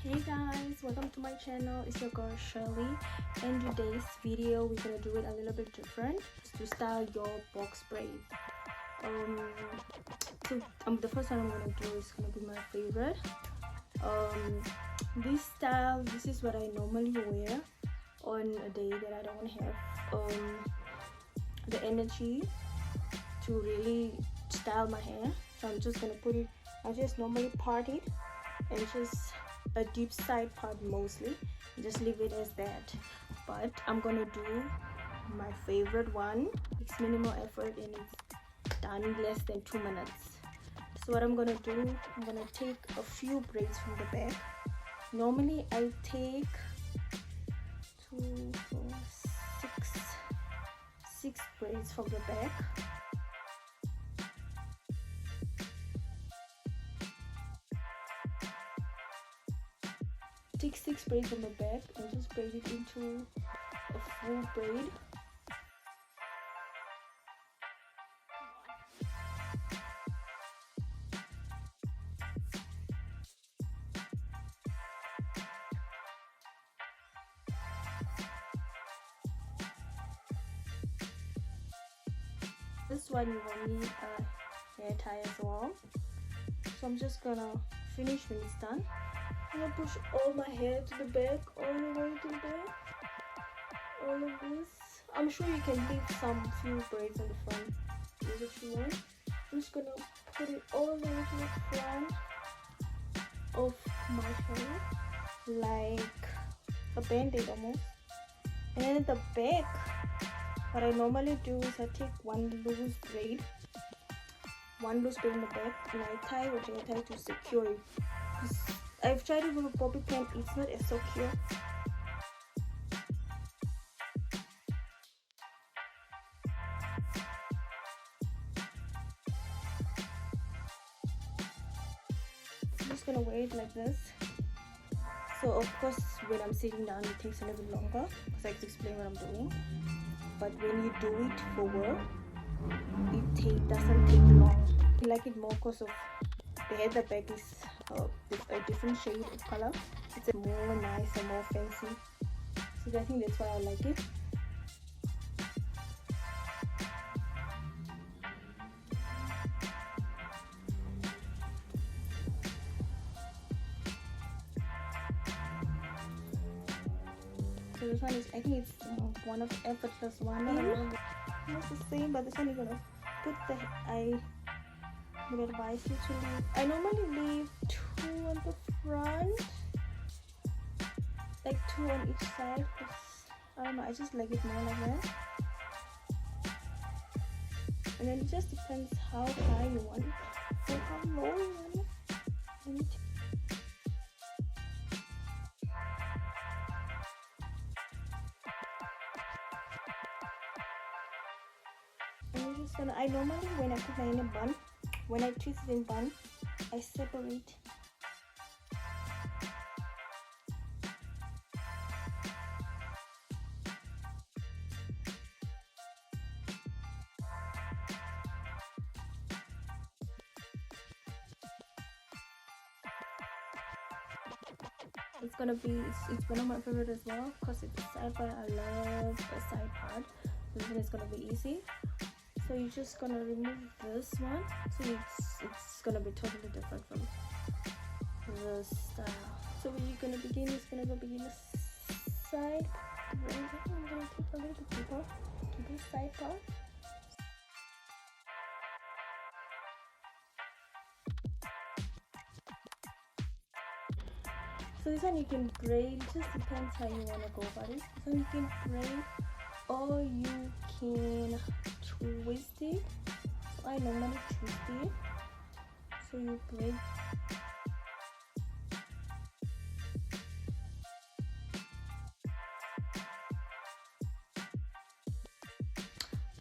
Hey guys, welcome to my channel. It's your girl Shirley. In today's video we're gonna do it a little bit different to style your box braid. The first one I'm gonna do is gonna be my favorite. This style, this is what I normally wear on a day that I don't have the energy to really style my hair. So I'm just gonna put it, I just normally part it and just a deep side part mostly, just leave it as that. But I'm gonna do my favorite one. It's minimal effort and it's done in less than 2 minutes. So what I'm gonna do, I'm gonna take a few braids from the back. Normally I take 2, 4, 6 braids from the back. Take 6 braids from the back and just braid it into a full braid. This one you will need a hair tie as well. So I'm just gonna finish when it's done. I'm gonna push all my hair to the back, all the way to the back. All of this. I'm sure you can leave some few braids on the front if you want. I'm just gonna put it all the way to the front of my hair, like a band-aid almost. And then at the back, what I normally do is I take one loose braid in the back, and I tie with hair tie to secure it. I've tried it with a bobby pin, it's not as secure. I'm just gonna wear it like this. So of course when I'm sitting down it takes a little bit longer because I have to explain what I'm doing. But when you do it for work, it doesn't take long. I like it more because of the hair. The back is a different shade of color. It's more nice and more fancy. So I think that's why I like it. So this one is, I think it's one of the effortless one. It's the same, but this one you're gonna put I would advise you to leave. I normally leave 2 on the front, like 2 on each side, because I don't know, I just like it more like that. And then it just depends how high you want it or how low you want it. I normally, when I put my in a bun, when I twist it in bun, I separate. It's gonna be, it's one of my favorite as well because it's a side part. I love the side part, so then it's gonna be easy. So you're just gonna remove this one, so it's gonna be totally different from the style. So when you're gonna begin, it's gonna begin the side. I'm gonna take a little bit deeper to this side part. So this one you can braid, it just depends how you wanna go about it. This one you can braid or you can twist it. So I normally twist it. So you braid.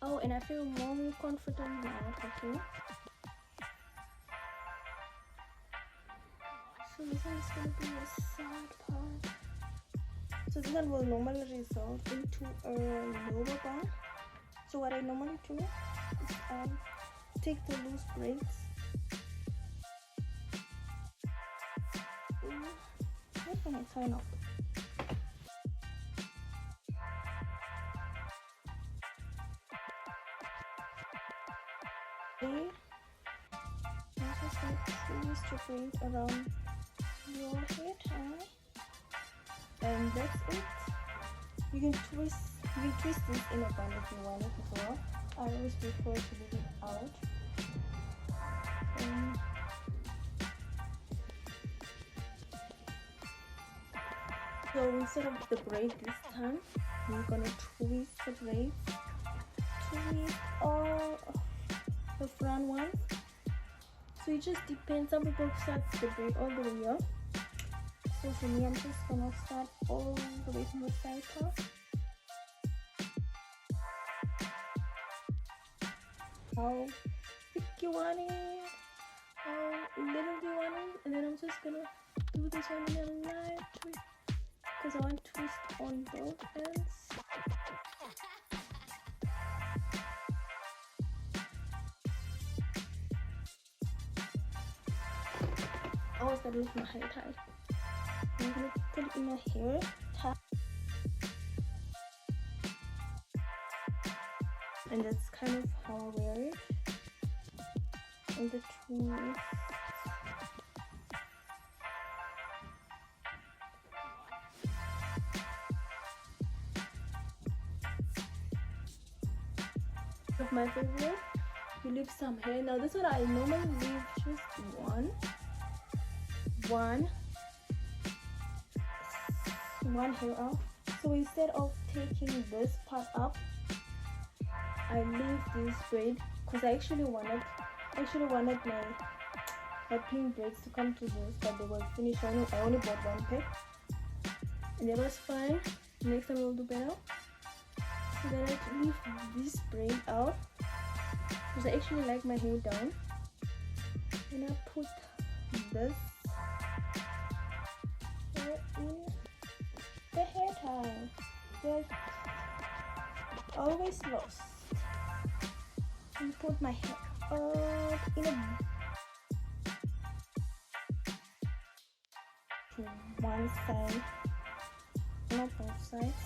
Oh, and I feel more confident now talking. So this one is gonna be a side part. So this one will normally result into a lower bar. So what I normally do is take the loose braids Where's my hair tie now? Okay. Now just like twist your braid around your hair tie, and that's it. You can twist this in a bun if you want it as well. I always prefer to leave it out. So instead of the braid this time, we're gonna twist the braids. Twist all of the front ones. So it just depends. Some people start the braid all the way up. So for me, I'm just gonna start all the way from the side part. How thick you want it, how little you want it, and then I'm just gonna do this one in a light twist because I want to twist on both ends. I was gonna leave my hair tie. I'm gonna put it in my hair tie, and that's kind of how I wear it. And the twist. Of my favorite, you leave some hair. Now this one I normally leave just one hair out. So instead of taking this part up, I leave this braid because I actually wanted my pink braids to come to this, but they were finished. I only bought one pack, and that was fine. Next time we'll do better. So then I leave this braid out because I actually like my hair down, and I put this hair in the hair tie. Get always lost. And put my hair up in a to one side, not both sides.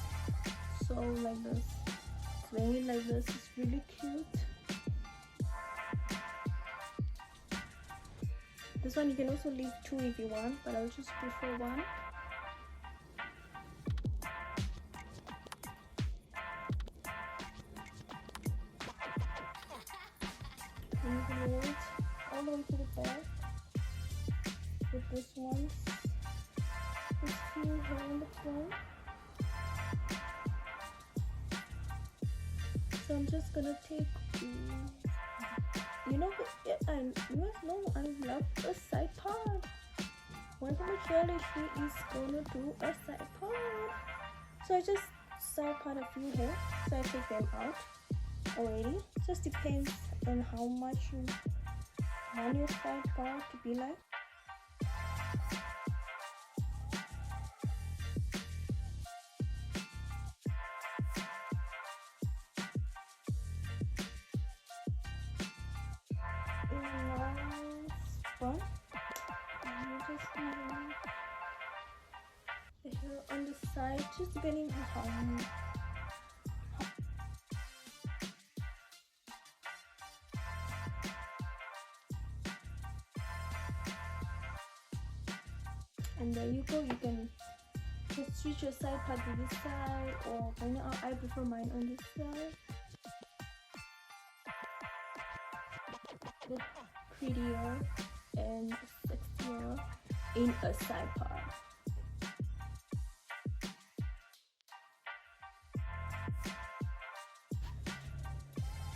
So like this, swing it like this is really cute. This one you can also leave two if you want, but I'll just prefer one. And it all the way to the back with this one. This few hair in the front. So I'm just gonna take, you guys know I love a side part. One time Shirley, she is gonna do a side part. So I just side part a few hair, so I take them out already. Just depends on how much you want your side part to be like. And you just leave the hair on the side, just depending on how and there you go. You can just switch your side part to this side, or I prefer mine on this side. Look prettier and sexier in a side part.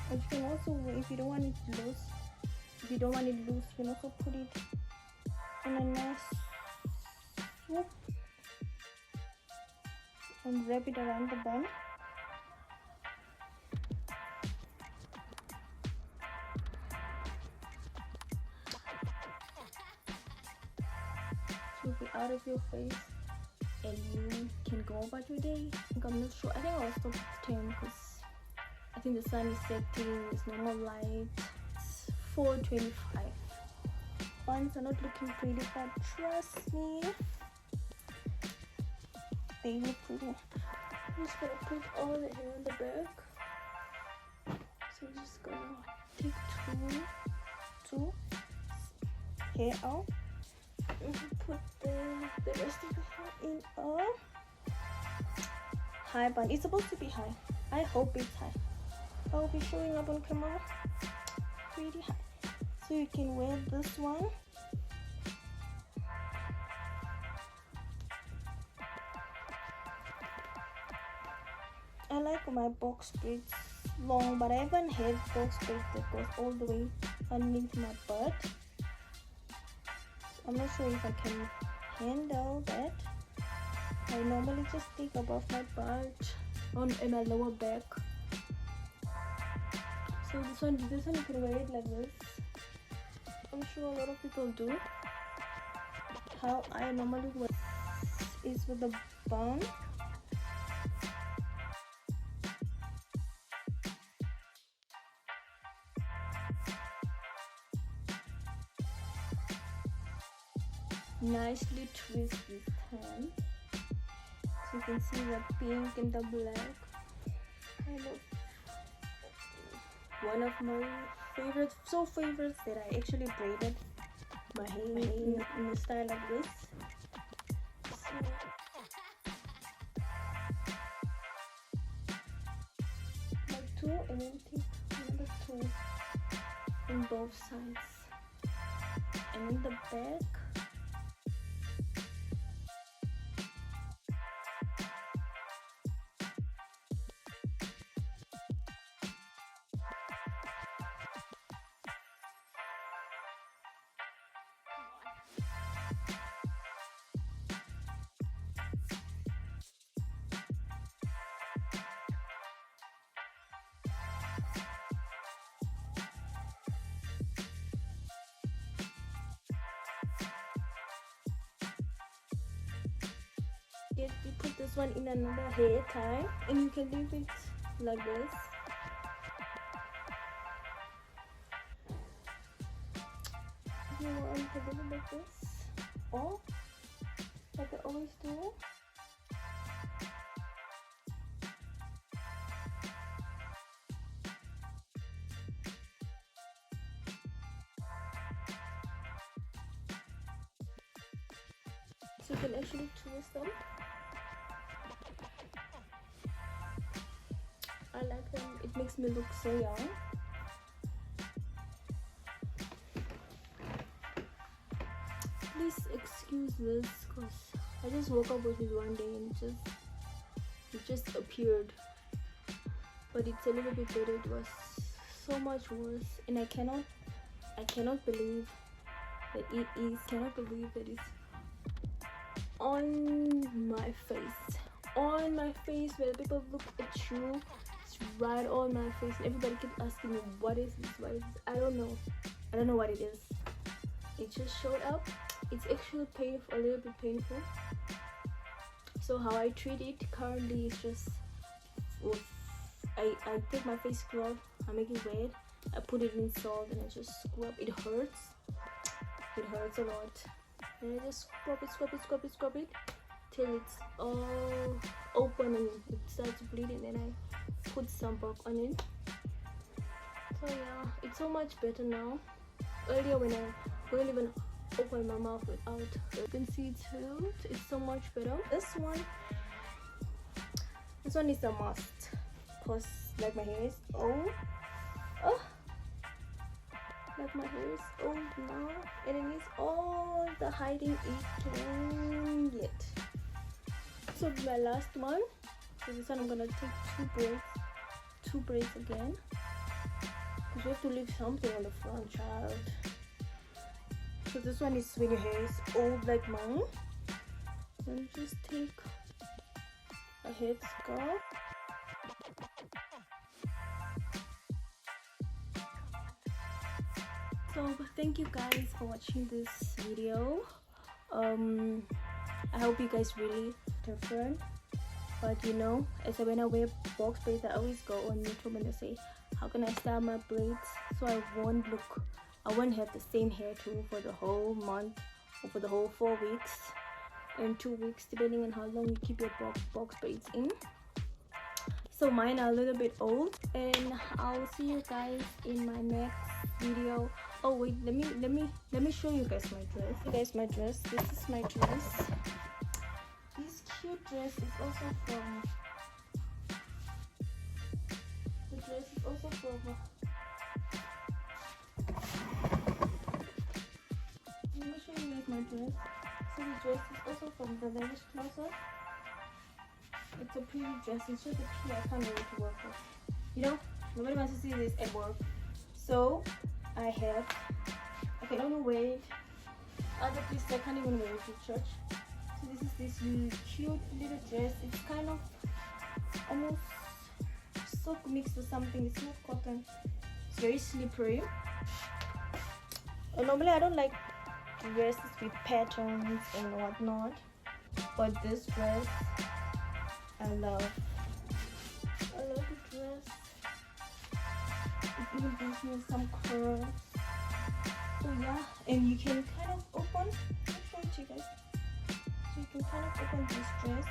And you can also, if you don't want it loose, you can also put it in a nice swoop and wrap it around the bun. It will be out of your face and you can go about your day. I'm not sure. I think I'll stop at 10 because I think the sun is setting. It's normal light. It's 4:25. Buns are not looking pretty, but trust me, favorite putting. I'm just gonna put all the hair on the back. So I'm just gonna take two hair out and put the rest of the hair in a high bun. It's supposed to be high. I hope it's high. I'll be showing up on camera pretty high. So you can wear this one. I like my box braids long, but I haven't had box braids that goes all the way underneath my butt. I'm not sure if I can handle that. I normally just stick above my butt and my lower back. So this one you can wear it like this. I'm sure a lot of people do. How I normally wear is with the bun. Nicely twist this time, so you can see the pink and the black. Kind of one of my favorites that I actually braided my hair in a style like this. So, like two, and then take another two on both sides, and in the back. You put this one in another hair tie, and you can leave it like this. You want to leave it like this, or like I always do. So you can actually twist them. I like them. It makes me look so young. Please excuse this, because I just woke up with it one day and it just appeared. But it's a little bit better. It was so much worse, and I cannot believe that it is. Cannot believe that it's on my face. On my face, where people look at you. Right on my face, and everybody keeps asking me, what is this, what is this? I don't know what it is. It just showed up. It's actually painful, a little bit painful. So how I treat it currently is just I take my face scrub, I make it wet, I put it in salt, and I just scrub. It hurts a lot, and I just scrub it till it's all open and it starts bleeding, and I put some bulk on it. So yeah, it's so much better now. Earlier when I couldn't even open my mouth without, you can see it too. It's so much better. This one is a must, because like my hair is old. Like my hair is old now, and it needs all the hiding it can get. So my last one. So this one I'm gonna take two braids again, because we have to leave something on the front, child. So this one is when your hair is old like mine. Then just take a head scarf. So thank you guys for watching this video. I hope you guys really different. But you know, when I wear box braids, I always go on YouTube and I say, how can I style my braids so I won't have the same hair too for the whole month or for the whole 4 weeks. and 2 weeks, depending on how long you keep your box braids in. So mine are a little bit old, and I'll see you guys in my next video. Oh wait, let me show you guys my dress. You guys, my dress. This is my dress. This cute dress is also from. The dress is also from. Let me show you guys my dress. So the dress is also from the Lavish Closet. It's a pretty dress. It's just a cute. I can't wait to work with. You know, nobody wants to see this at work. So I can only wear it other places. I can't even wear it to church. So this is this cute little dress. It's kind of almost silk mixed or something. It's not cotton. It's very slippery. And normally I don't like dresses with patterns and whatnot, but this dress I love the dress. It even gives me some curls. So yeah, and you can kind of open. I'll show it to you guys. So you can kind of open this dress.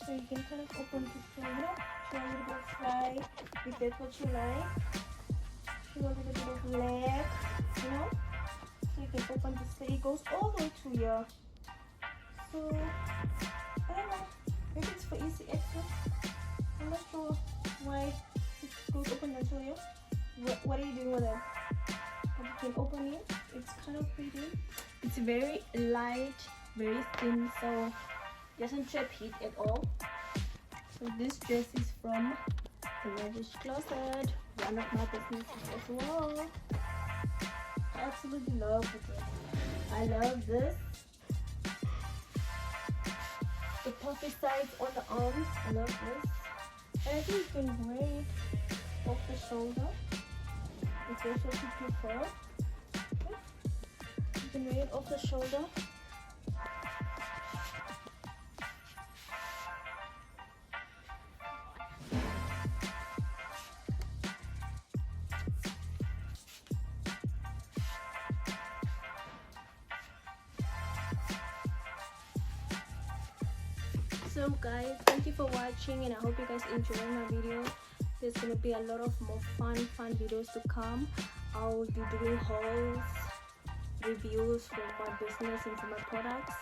So you can kind of open this dress, you know, show a little bit of fly if that's what you like. Show a little bit of leg, you know. So you can open this. So it goes all the way to here. So I don't know. Maybe it's for easy access. I'm not sure why it goes open until here. What are you doing with it? But you can open it. It's kind of pretty. It's very light, very thin, so it doesn't trap heat at all. So this dress is from the Lavish Closet, one of my businesses as well. I absolutely love the dress. I love this. The puffy sides on the arms. I love this. And I think you can wear it off the shoulder if that's what you prefer. Okay. You can wear it off the shoulder. So guys, thank you for watching, and I hope you guys enjoyed my video. There's gonna be a lot of more fun videos to come. I'll be doing hauls, reviews for my business and for my products.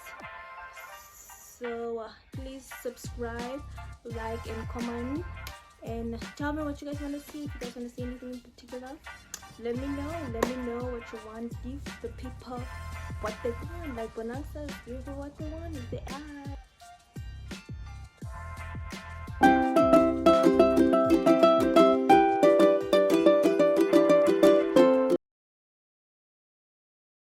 So please subscribe, like and comment, and tell me what you guys want to see. If you guys want to see anything in particular, let me know what you want. Give the people what they want. Like Bonanza, give them what they want. If they ask.